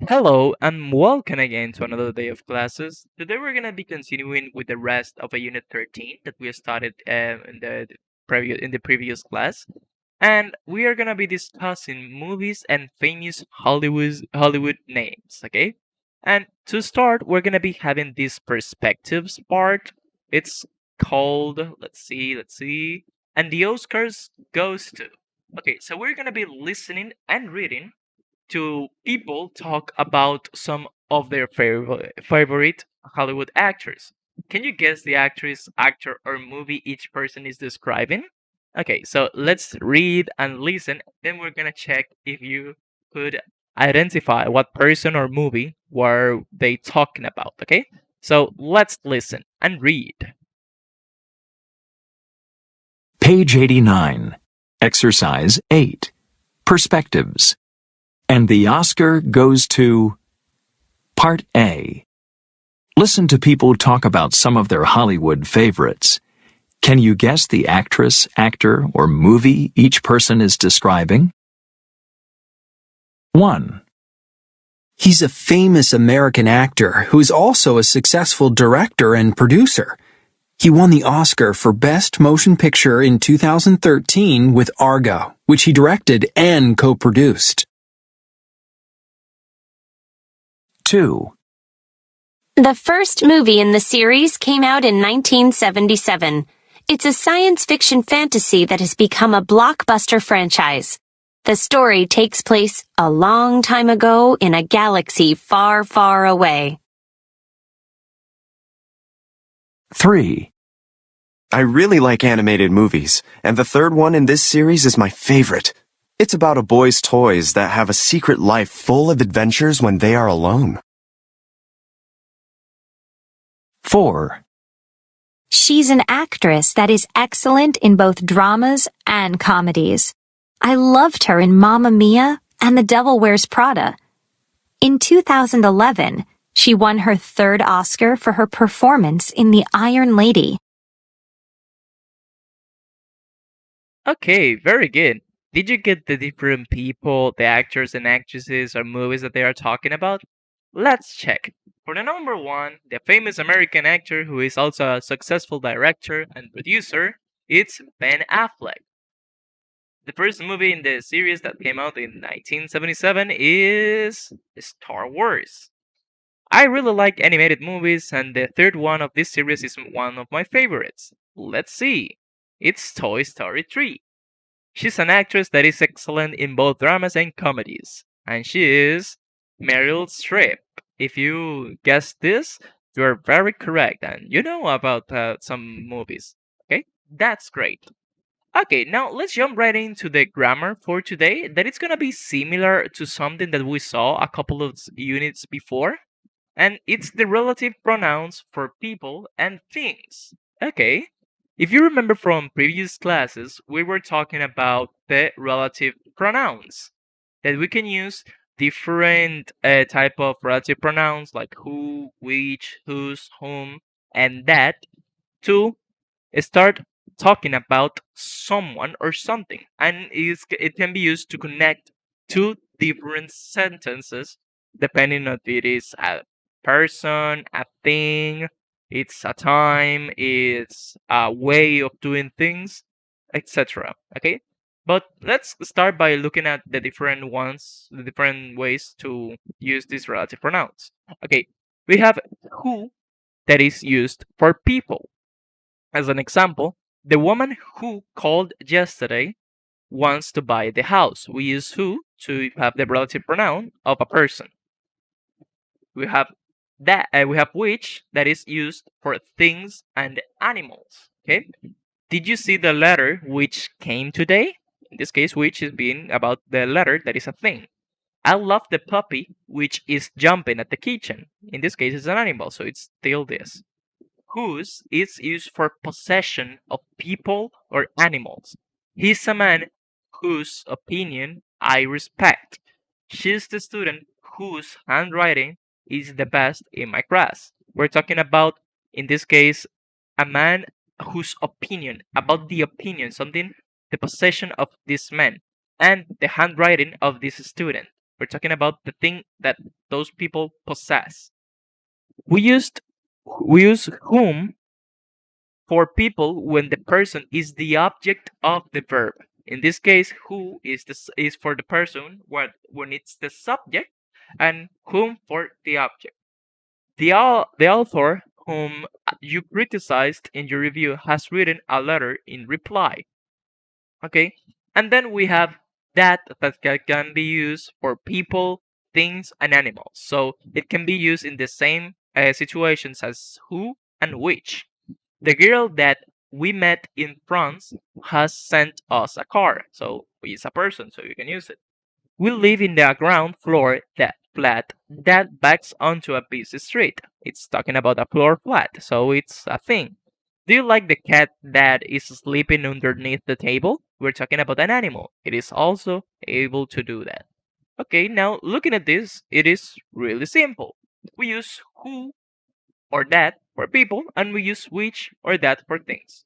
Hello and welcome again to another day of classes. Today we're gonna be continuing with the rest of a Unit 13 that we started in the previous class, and we are gonna be discussing movies and famous Hollywood names. Okay, and to start, we're gonna be having this perspectives part. It's called let's see, and the Oscars goes to. Okay, so we're gonna be listening and reading to people talk about some of their favorite Hollywood actors. Can you guess the actress, actor, or movie each person is describing? Okay, so let's read and listen, then we're gonna check if you could identify what person or movie were they talking about, okay? So let's listen and read. Page 89. Exercise 8. Perspectives. And the Oscar goes to Part A. Listen to people talk about some of their Hollywood favorites. Can you guess the actress, actor, or movie each person is describing? 1, He's a famous American actor who is also a successful director and producer. He won the Oscar for Best Motion Picture in 2013 with Argo, which he directed and co-produced. 2, The first movie in the series came out in 1977. It's a science fiction fantasy that has become a blockbuster franchise. The story takes place a long time ago in a galaxy far, far away. 3, I really like animated movies, and the third one in this series is my favorite. It's about a boy's toys that have a secret life full of adventures when they are alone. 4, She's an actress that is excellent in both dramas and comedies. I loved her in Mamma Mia and The Devil Wears Prada. In 2011, she won her third Oscar for her performance in The Iron Lady. Okay, very good. Did you get the different people, the actors and actresses or movies that they are talking about? Let's check. For the number one, the famous American actor who is also a successful director and producer, it's Ben Affleck. The first movie in the series that came out in 1977 is Star Wars. I really like animated movies, and the third one of this series is one of my favorites. Let's see. It's Toy Story 3. She's an actress that is excellent in both dramas and comedies, and she is Meryl Streep. If you guessed this, you are very correct, and you know about some movies. Okay, that's great. Okay, now let's jump right into the grammar for today. That it's gonna be similar to something that we saw a couple of units before, and it's the relative pronouns for people and things. Okay, if you remember from previous classes, we were talking about the relative pronouns that we can use different type of relative pronouns like who, which, whose, whom, and that to start talking about someone or something, and it can be used to connect two different sentences depending on if it is a person, a thing, it's a time, it's a way of doing things, etc. Okay, but let's start by looking at the different ones, the different ways to use these relative pronouns. Okay, we have who that is used for people. As an example, the woman who called yesterday wants to buy the house. We use who to have the relative pronoun of a person. We have we have which that is used for things and animals. Okay? Did you see the letter which came today? In this case, which is being about the letter that is a thing. I love the puppy which is jumping at the kitchen. In this case, it's an animal, so it's still this. Whose is used for possession of people or animals. He's a man whose opinion I respect. She's the student whose handwriting is the best in my class. We're talking about, in this case, a man whose opinion, about the opinion, something, the possession of this man, and the handwriting of this student. We're talking about the thing that those people possess. We use whom for people when the person is the object of the verb. In this case, who is for the person when it's the subject, and whom for the object. The author whom you criticized in your review has written a letter in reply. Okay, and then we have that can be used for people, things, and animals. So it can be used in the same situations as who and which. The girl that we met in France has sent us a car, so is a person, so you can use it. We live in the ground floor that flat that backs onto a busy street. It's talking about a floor flat, so it's a thing. Do you like the cat that is sleeping underneath the table? We're talking about an animal. It is also able to do that. Okay, now looking at this, it is really simple. We use who or that for people, and we use which or that for things.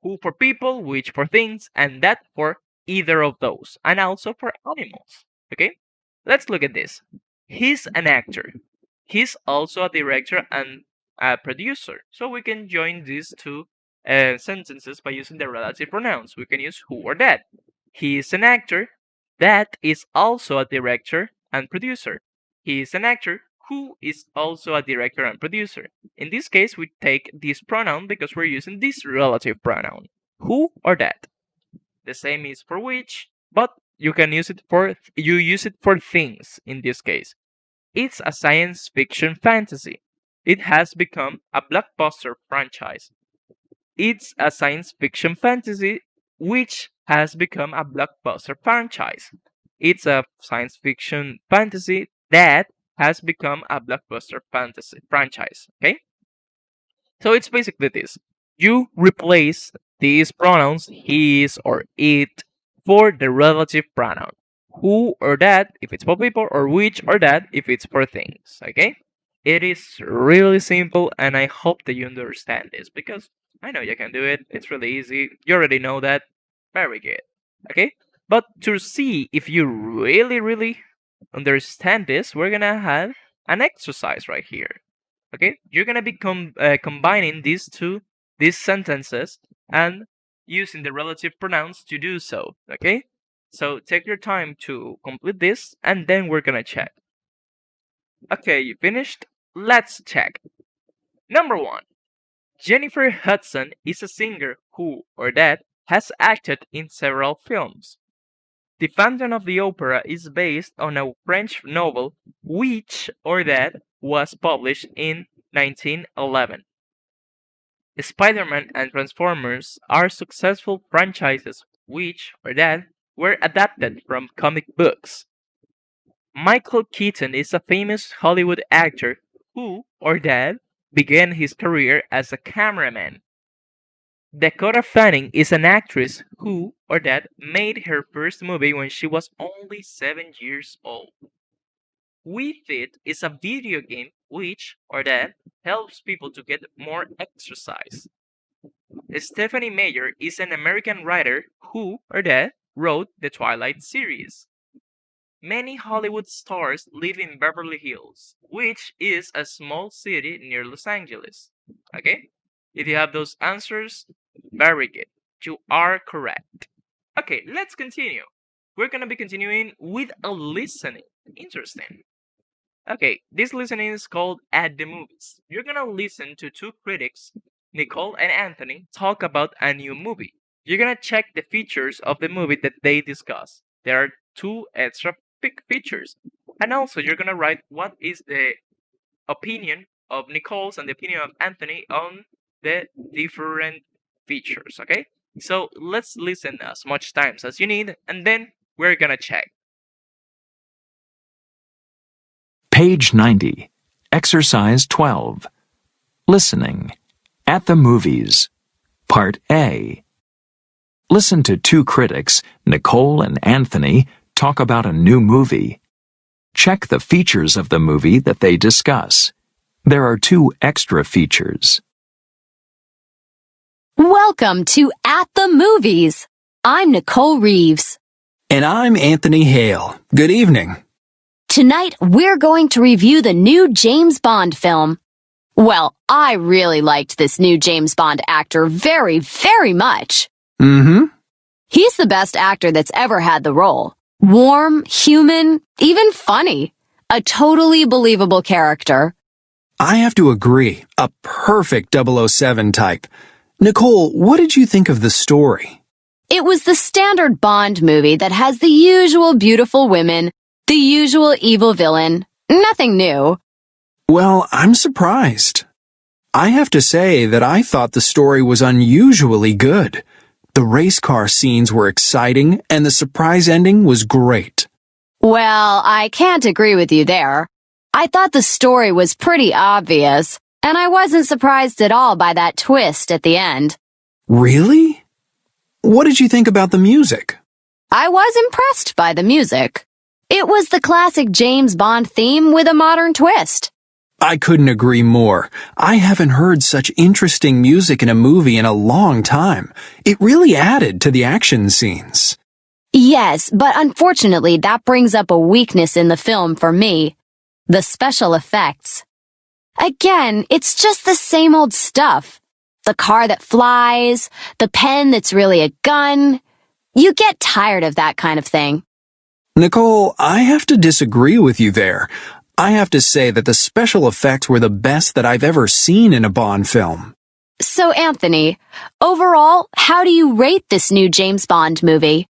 Who for people, which for things, and that for either of those, and also for animals. Okay? Let's look at this. He's an actor. He's also a director and a producer. So we can join these two sentences by using the relative pronouns. We can use who or that. He is an actor. That is also a director and producer. He is an actor who is also a director and producer. In this case, we take this pronoun because we're using this relative pronoun. Who or that. The same is for which, but you use it for things in this case. It's a science fiction fantasy. It has become a blockbuster franchise. It's a science fiction fantasy which has become a blockbuster franchise. It's a science fiction fantasy that has become a blockbuster fantasy franchise. Okay? So it's basically this. You replace these pronouns, his or it, for the relative pronoun. Who or that if it's for people, or which or that if it's for things. Okay? It is really simple, and I hope that you understand this because I know you can do it. It's really easy. You already know that. Very good. Okay? But to see if you really understand this, we're gonna have an exercise right here. Okay, you're gonna be combining these sentences and using the relative pronouns to do so. Okay, so take your time to complete this, and then we're gonna check. Okay, you finished? Let's check. Number one, Jennifer Hudson is a singer who or that has acted in several films. The Phantom of the Opera is based on a French novel which or that was published in 1911. Spider-Man and Transformers are successful franchises which or that were adapted from comic books. Michael Keaton is a famous Hollywood actor who or that began his career as a cameraman. Dakota Fanning is an actress who or that made her first movie when she was only 7 years old. Wii Fit is a video game which or that helps people to get more exercise. Stephanie Meyer is an American writer who or that wrote the Twilight series. Many Hollywood stars live in Beverly Hills, which is a small city near Los Angeles. Okay? If you have those answers, very good. You are correct. Okay, let's continue. We're gonna be continuing with a listening. Interesting. Okay, this listening is called At the Movies. You're gonna listen to two critics, Nicole and Anthony, talk about a new movie. You're gonna check the features of the movie that they discuss. There are two extra features. And also, you're gonna write what is the opinion of Nicole's and the opinion of Anthony on the different features, okay? So let's listen as much times as you need, and then we're gonna check. Page 90. Exercise 12. Listening. At the movies. Part A. Listen to two critics, Nicole and Anthony, talk about a new movie. Check the features of the movie that they discuss. There are two extra features. Welcome to At the Movies. I'm Nicole Reeves. And I'm Anthony Hale. Good evening. Tonight, we're going to review the new James Bond film. Well, I really liked this new James Bond actor very, very much. Mm-hmm. He's the best actor that's ever had the role. Warm, human, even funny. A totally believable character. I have to agree. A perfect 007 type. Nicole, what did you think of the story? It was the standard Bond movie that has the usual beautiful women, the usual evil villain. Nothing new. Well, I'm surprised. I have to say that I thought the story was unusually good. The race car scenes were exciting, and the surprise ending was great. Well, I can't agree with you there. I thought the story was pretty obvious, and I wasn't surprised at all by that twist at the end. Really? What did you think about the music? I was impressed by the music. It was the classic James Bond theme with a modern twist. I couldn't agree more. I haven't heard such interesting music in a movie in a long time. It really added to the action scenes. Yes, but unfortunately that brings up a weakness in the film for me. The special effects. Again, it's just the same old stuff. The car that flies, the pen that's really a gun. You get tired of that kind of thing. Nicole, I have to disagree with you there. I have to say that the special effects were the best that I've ever seen in a Bond film. So, Anthony, overall, how do you rate this new James Bond movie?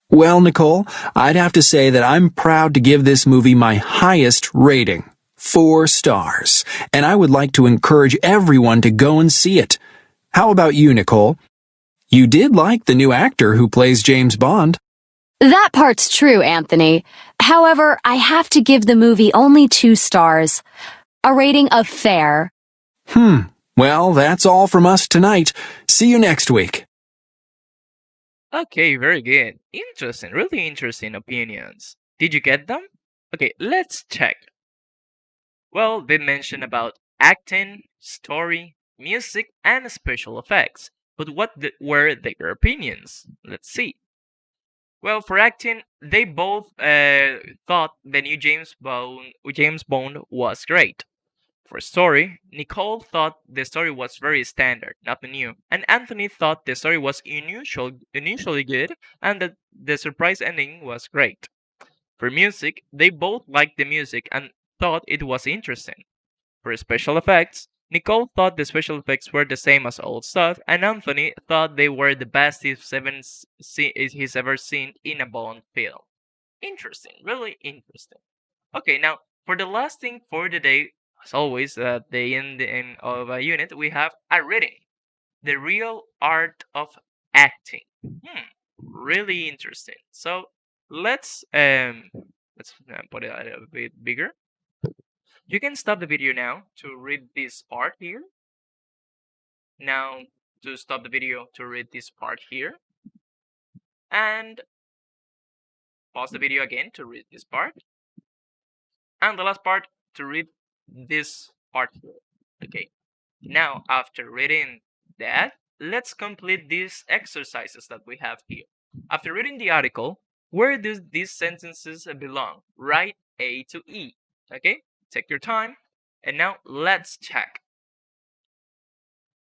Well, Nicole, I'd have to say that I'm proud to give this movie my highest rating, 4 stars, and I would like to encourage everyone to go and see it. How about you, Nicole? You did like the new actor who plays James Bond. That part's true, Anthony. However, I have to give the movie only 2 stars. A rating of fair. Well, that's all from us tonight. See you next week. Okay, very good. Interesting, really interesting opinions. Did you get them? Okay, let's check. Well, they mentioned about acting, story, music, and special effects. But what were their opinions? Let's see. Well, for acting, they both thought the new James Bond was great. For story, Nicole thought the story was very standard, nothing new, and Anthony thought the story was unusually good, and that the surprise ending was great. For music, they both liked the music and thought it was interesting. For special effects, Nicole thought the special effects were the same as old stuff, and Anthony thought they were the best he's ever seen in a Bond film. Interesting, really interesting. Okay, now for the last thing for the day, as always, at the end of a unit, we have a reading, the real art of acting. Really interesting. So let's put it a little bit bigger. You can stop the video now to read this part here. Now to stop the video to read this part here. And pause the video again to read this part. And the last part to read this part here. Okay. Now after reading that, let's complete these exercises that we have here. After reading the article, where do these sentences belong? Write A to E. Okay? Take your time. And now let's check.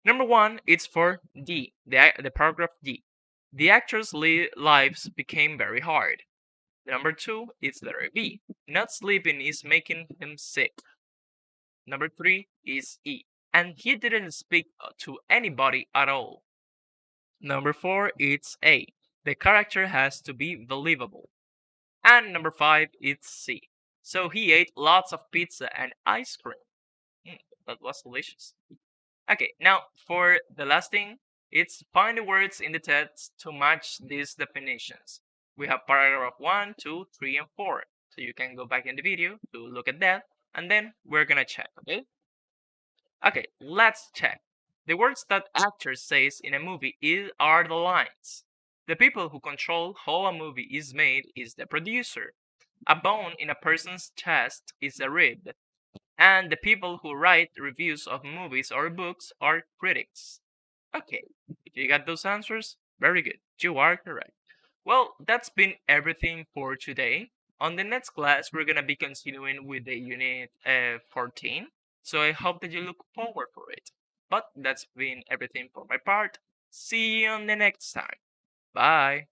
Number 1, it's for D, the paragraph D. The actors' lives became very hard. Number 2, it's letter B. Not sleeping is making him sick. Number 3 is E. And he didn't speak to anybody at all. Number 4, it's A. The character has to be believable. And number 5, it's C. So he ate lots of pizza and ice cream. That was delicious. Okay, now for the last thing, it's find the words in the text to match these definitions. We have paragraph 1, 2, 3, and 4. So you can go back in the video to look at that, and then we're gonna check, okay? Okay, let's check. The words that actors says in a movie are the lines. The people who control how a movie is made is the producer. A bone in a person's chest is a rib. And the people who write reviews of movies or books are critics. Okay, if you got those answers, very good. You are correct. Well, that's been everything for today. On the next class, we're going to be continuing with the unit 14. So I hope that you look forward for it. But that's been everything for my part. See you on the next time. Bye.